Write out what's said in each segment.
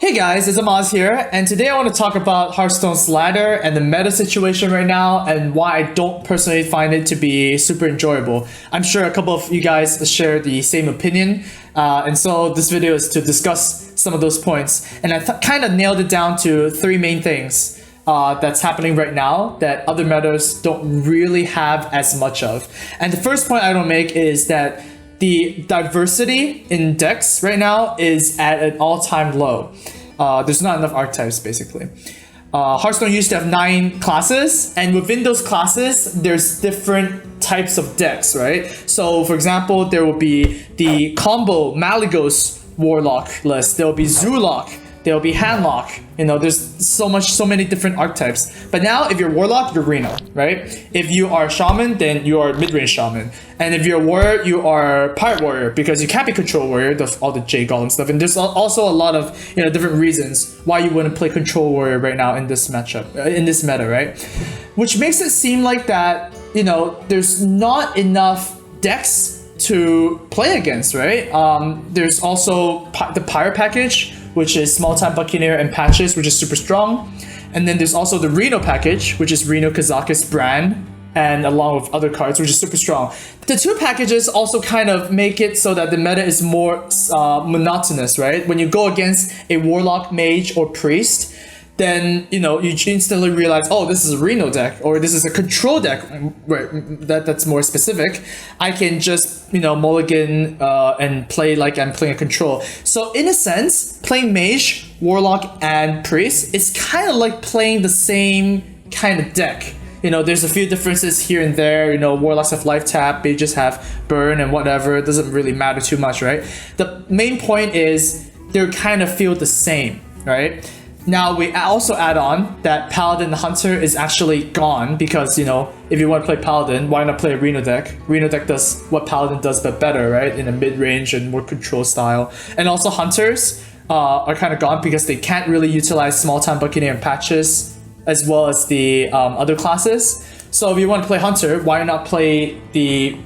Hey guys, it's Amaz here, and today I want to talk about Hearthstone's ladder and the meta situation right now, and why I don't personally find it to be super enjoyable. I'm sure a couple of you guys share the same opinion, and so this video is to discuss some of those points. And I kind of nailed it down to three main things that's happening right now that other metas don't really have as much of. And the first point I don't make is that the diversity in decks right now is at an all-time low. There's not enough archetypes, basically. Hearthstone used to have 9 classes, and within those classes, there's different types of decks, right? So, for example, there will be the combo Malygos Warlock list. There will be Zoolock. There'll be Handlock. You know, there's so many different archetypes. But now, if you're Warlock, you're Reno, right? If you are Shaman, then you are mid-range Shaman. And if you're a Warrior, you are Pirate Warrior, because you can't be Control Warrior, all the J Golem stuff. And there's also a lot of different reasons why you wouldn't play Control Warrior right now in this matchup, in this meta, right? Which makes it seem like that, there's not enough decks to play against, right? There's also the Pirate package, which is Small Time Buccaneer and Patches, which is super strong. And then there's also the Reno package, which is Reno, Kazakis, Bran, and along with other cards, which is super strong. The two packages also kind of make it so that the meta is more monotonous, right? When you go against a Warlock, Mage, or Priest, then you instantly realize, oh, this is a Reno deck, or this is a control deck, right? That's more specific. I can just mulligan and play like I'm playing a control. So in a sense, playing Mage, Warlock, and Priest is kind of like playing the same kind of deck. There's a few differences here and there. Warlocks have life tap, Mages have burn and whatever. It doesn't really matter too much, right? The main point is they kind of feel the same, right? Now, we also add on that Paladin Hunter is actually gone because, if you want to play Paladin, why not play a Reno deck? Reno deck does what Paladin does, but better, right? In a mid-range and more control style. And also Hunters are kind of gone because they can't really utilize Small Time Buccaneer and Patches as well as the other classes. So if you want to play Hunter, why not play the,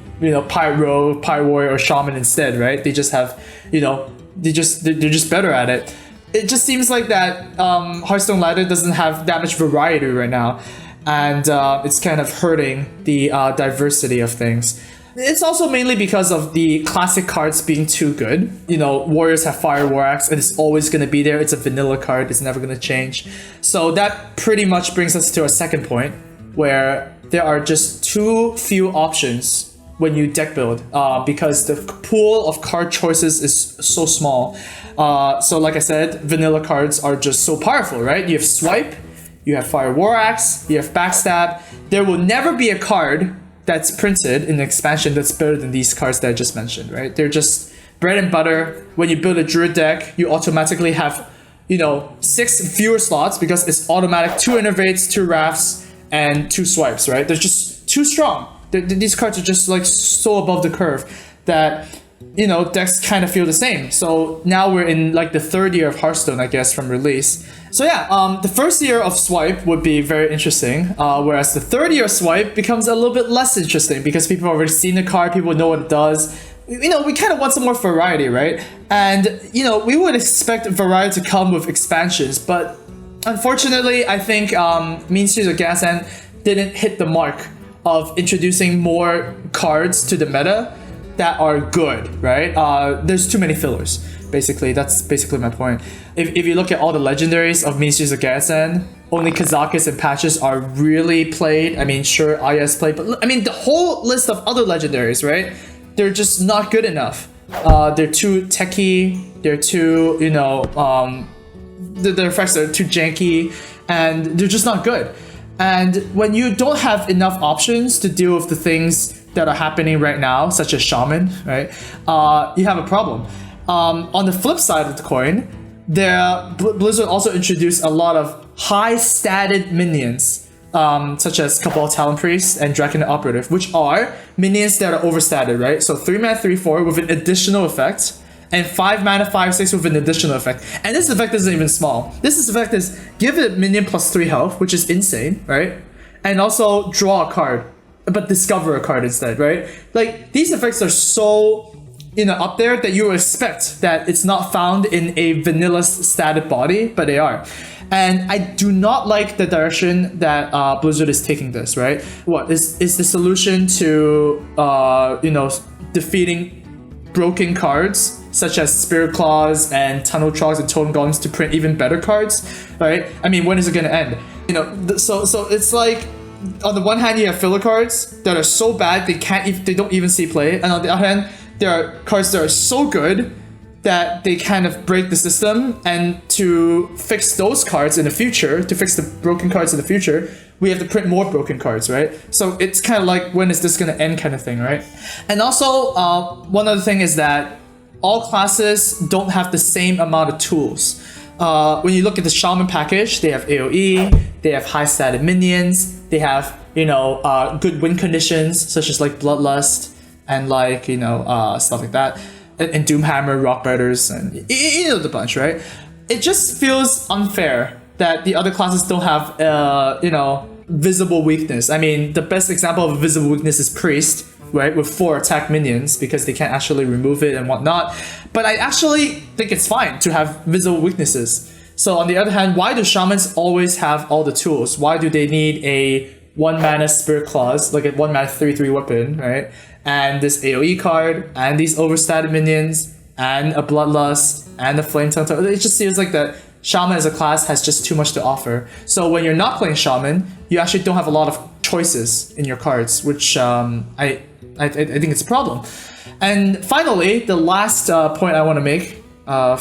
Pirate Rogue, Pirate Warrior, or Shaman instead, right? They just have, they're just better at it. It just seems like that Hearthstone ladder doesn't have that much variety right now, and it's kind of hurting the diversity of things. It's also mainly because of the classic cards being too good. Warriors have Fire War Axe, and it's always going to be there. It's a vanilla card. It's never going to change. So that pretty much brings us to a second point, where there are just too few options when you deck build, because the pool of card choices is so small. So like I said, vanilla cards are just so powerful, right? You have Swipe, you have Fire War Axe, you have Backstab. There will never be a card that's printed in the expansion that's better than these cards that I just mentioned, right? They're just bread and butter. When you build a Druid deck, you automatically have, 6 fewer slots because it's automatic 2 Innervates, 2 Rafts, and 2 Swipes, right? They're just too strong. These cards are just like so above the curve that decks kind of feel the same. So now we're in like the 3rd year of Hearthstone, I guess, from release. So yeah, the first year of Swipe would be very interesting, whereas the 3rd year of Swipe becomes a little bit less interesting because people have already seen the card, people know what it does. We kind of want some more variety, right? And we would expect variety to come with expansions, but unfortunately, I think Mean Streets of Gadgetzan didn't hit the mark of introducing more cards to the meta that are good, right? There's too many fillers, basically. That's basically my point. If you look at all the legendaries of Mean Streets of Gadgetzan, only Kazakis and Patches are really played. I mean, sure, IS played, but I mean, the whole list of other legendaries, right? They're just not good enough. They're too techy, they're too, the effects are too janky, and they're just not good. And when you don't have enough options to deal with the things that are happening right now, such as Shaman, right? You have a problem. On the flip side of the coin, Blizzard also introduced a lot of high-statted minions, such as Cabal Talon Priest and Dragon Operative, which are minions that are overstatted, right? So 3 mana 3/4 with an additional effect, and 5 mana 5/6 with an additional effect. And this effect isn't even small. This effect is give it minion +3 health, which is insane, right? And also draw a card, but discover a card instead, right? Like, these effects are so up there that you would expect that it's not found in a vanilla static body, but they are. And I do not like the direction that Blizzard is taking this, right? What is the solution to defeating broken cards such as Spirit Claws and Tunnel Trogs and Totem Golems to print even better cards, right? I mean, when is it going to end? So it's like, on the one hand, you have filler cards that are so bad they don't even see play, and on the other hand, there are cards that are so good that they kind of break the system. And to fix those cards in the future, to fix the broken cards in the future, we have to print more broken cards, right? So it's kind of like, when is this going to end kind of thing, right? And also, one other thing is that all classes don't have the same amount of tools. When you look at the Shaman package, they have AoE, they have high static minions, they have, good win conditions, such as like Bloodlust and like, stuff like that. And Doomhammer, Rockbreaders, and the bunch, right? It just feels unfair that the other classes don't have, visible weakness. I mean, the best example of a visible weakness is Priest, right? With 4 attack minions, because they can't actually remove it and whatnot. But I actually think it's fine to have visible weaknesses. So on the other hand, why do Shamans always have all the tools? Why do they need a 1-mana Spirit Claws, like a 1-mana 3/3 weapon, right? And this AoE card, and these overstated minions, and a Bloodlust, and a Flame Tongue. It just seems like that Shaman as a class has just too much to offer. So when you're not playing Shaman, you actually don't have a lot of choices in your cards, which I think it's a problem. And finally, the last point I want to make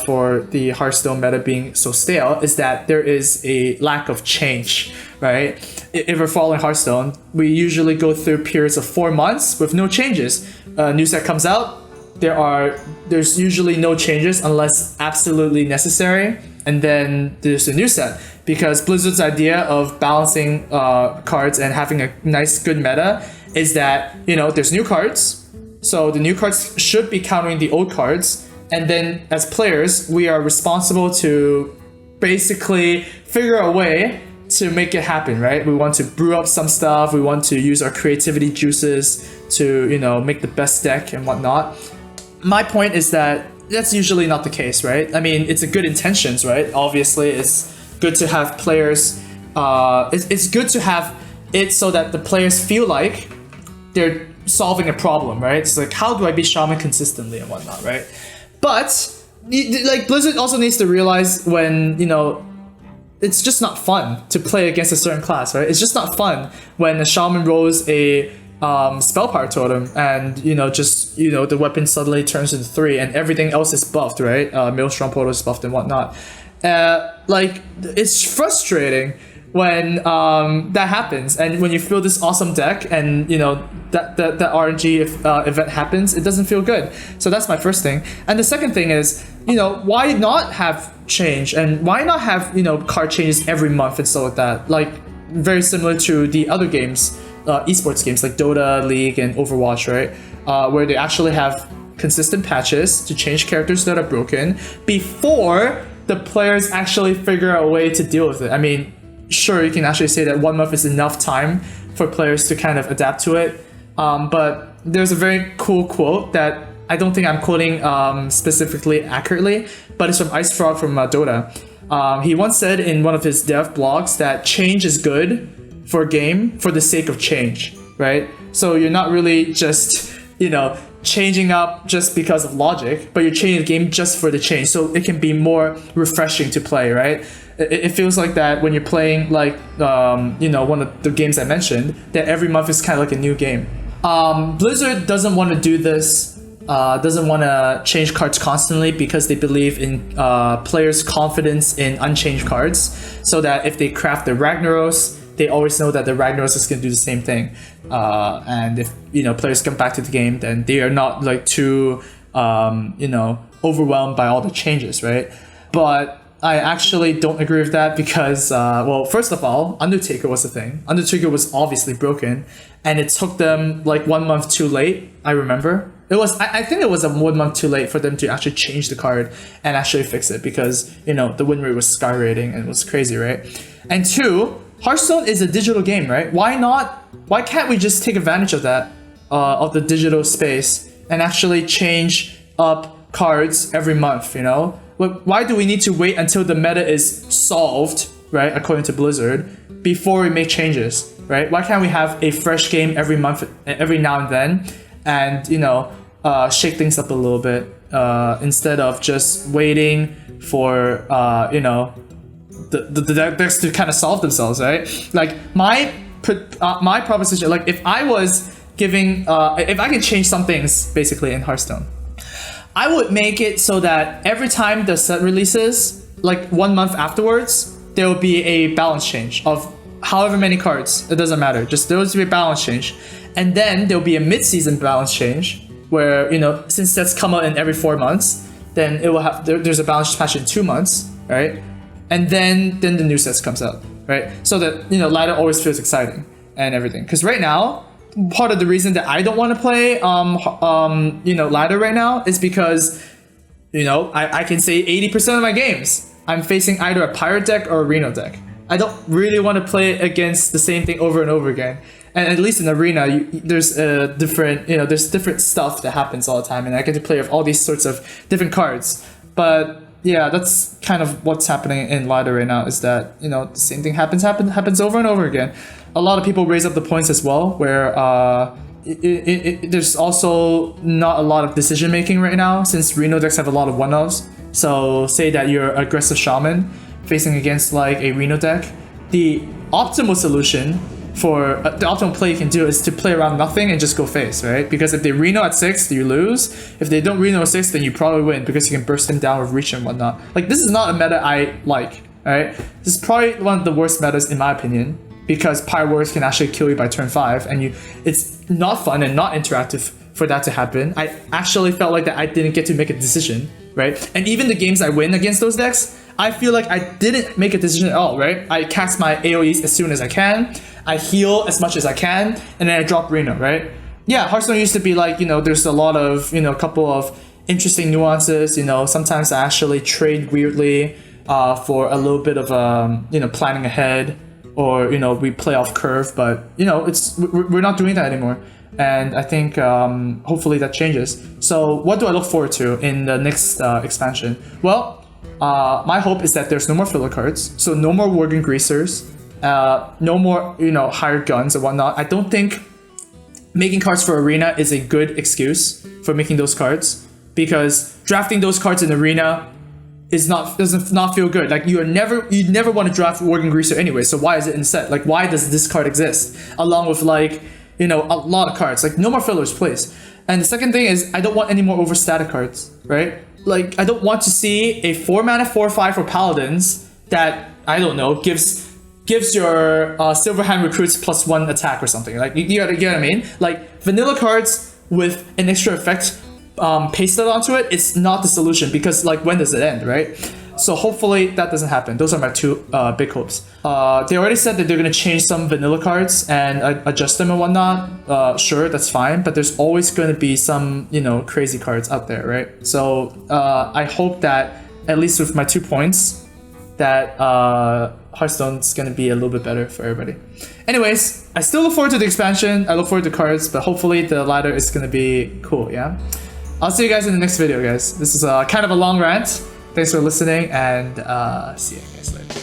for the Hearthstone meta being so stale is that there is a lack of change, right? If we're following Hearthstone, we usually go through periods of 4 months with no changes. New set comes out, there's usually no changes unless absolutely necessary, and then there's a new set. Because Blizzard's idea of balancing cards and having a nice, good meta is that, there's new cards, so the new cards should be countering the old cards, and then as players, we are responsible to basically figure a way to make it happen, right? We want to brew up some stuff, we want to use our creativity juices to, make the best deck and whatnot. My point is that that's usually not the case, right? I mean, it's a good intentions, right? Obviously, it's good to have players, it's good to have it so that the players feel like they're solving a problem, right? It's like, how do I beat Shaman consistently and whatnot, right? But, like, Blizzard also needs to realize when, it's just not fun to play against a certain class, right? It's just not fun when a Shaman rolls a spell power totem and, the weapon suddenly turns into 3 and everything else is buffed, right? Maelstrom Portal is buffed and whatnot. It's frustrating when that happens, and when you feel this awesome deck and that RNG event happens, it doesn't feel good. So that's my first thing. And the second thing is, why not have change, and why not have card changes every month and stuff like that, like very similar to the other games, esports games like Dota, League, and Overwatch, right? Where they actually have consistent patches to change characters that are broken before the players actually figure out a way to deal with it. I mean, sure, you can actually say that 1 month is enough time for players to kind of adapt to it. But there's a very cool quote that I don't think I'm quoting specifically accurately, but it's from Ice Frog from Dota. He once said in one of his dev blogs that change is good for a game for the sake of change, right? So you're not really just, changing up just because of logic, but you're changing the game just for the change, so it can be more refreshing to play, right? It feels like that when you're playing like one of the games I mentioned, that every month is kind of like a new game. Blizzard doesn't want to do this, doesn't want to change cards constantly because they believe in players' confidence in unchanged cards, so that if they craft the Ragnaros, they always know that the Ragnaros is going to do the same thing. And if players come back to the game, then they are not like too overwhelmed by all the changes, right? But I actually don't agree with that because, first of all, Undertaker was a thing. Undertaker was obviously broken, and it took them like 1 month too late. I remember it was. I think it was a 1 month too late for them to actually change the card and actually fix it because the win rate was skyrocketing and it was crazy, right? And 2, Hearthstone is a digital game, right? Why can't we just take advantage of that, of the digital space, and actually change up cards every month, you know? Why do we need to wait until the meta is solved, right, according to Blizzard, before we make changes, right? Why can't we have a fresh game every month, every now and then, and, you know, shake things up a little bit, instead of just waiting for, you know, the decks to kind of solve themselves, right? Like, my proposition, like, if I was giving, if I can change some things, basically, in Hearthstone, I would make it so that every time the set releases, like 1 month afterwards, there will be a balance change of however many cards. It doesn't matter. Just there will be a balance change. And then there'll be a mid-season balance change where, you know, since sets come out in every 4 months, then it will have, there's a balance patch in 2 months, right? And then the new sets comes out, right? So that, you know, ladder always feels exciting and everything. Because right now, part of the reason that I don't want to play, you know, ladder right now is because, you know, I can say 80% of my games, I'm facing either a pirate deck or a Reno deck. I don't really want to play against the same thing over and over again. And at least in Arena, there's different, you know, there's different stuff that happens all the time, and I get to play with all these sorts of different cards. But yeah, that's kind of what's happening in ladder right now, is that, you know, the same thing happens over and over again. A lot of people raise up the points as well, where there's also not a lot of decision making right now, since Reno decks have a lot of 1-0s. So say that you're aggressive shaman facing against like a Reno deck, the optimal solution for the optimal play you can do is to play around nothing and just go face, right? Because if they Reno at 6, you lose. If they don't Reno at 6, then you probably win, because you can burst them down with reach and whatnot. Like, this is not a meta I like, alright? This is probably one of the worst metas in my opinion, because Pyre Warriors can actually kill you by turn 5, and it's not fun and not interactive for that to happen. I actually felt like that I didn't get to make a decision, right? And even the games I win against those decks, I feel like I didn't make a decision at all, right? I cast my AoEs as soon as I can, I heal as much as I can, and then I drop Reno, right? Yeah, Hearthstone used to be like, you know, there's a lot of, you know, a couple of interesting nuances, you know, sometimes I actually trade weirdly for a little bit of, you know, planning ahead, or, you know, we play off curve, but, you know, we're not doing that anymore. And I think hopefully that changes. So what do I look forward to in the next expansion? Well, my hope is that there's no more filler cards, so no more Worgen Greasers, no more, you know, hired guns and whatnot. I don't think making cards for Arena is a good excuse for making those cards, because drafting those cards in Arena doesn't feel good. Like, you never want to draft Worgen Greaser anyway, so why is it in the set? Like, why does this card exist along with, like, you know, a lot of cards? Like, no more fillers, please. And the second thing is, I don't want any more overstatic cards, right? Like, I don't want to see a 4-mana 4/5 for Paladins that, I don't know, gives your Silverhand recruits +1 attack or something. Like, you get what I mean? Like, vanilla cards with an extra effect pasted onto it, it's not the solution, because, like, when does it end, right? So hopefully that doesn't happen. Those are my two big hopes. They already said that they're going to change some vanilla cards and adjust them and whatnot. Sure, that's fine, but there's always going to be some, you know, crazy cards out there, right? So I hope that, at least with my 2 points, that Hearthstone's going to be a little bit better for everybody. Anyways, I still look forward to the expansion. I look forward to cards, but hopefully the ladder is going to be cool, yeah? I'll see you guys in the next video, guys. This is kind of a long rant. Thanks for listening, and see you guys later.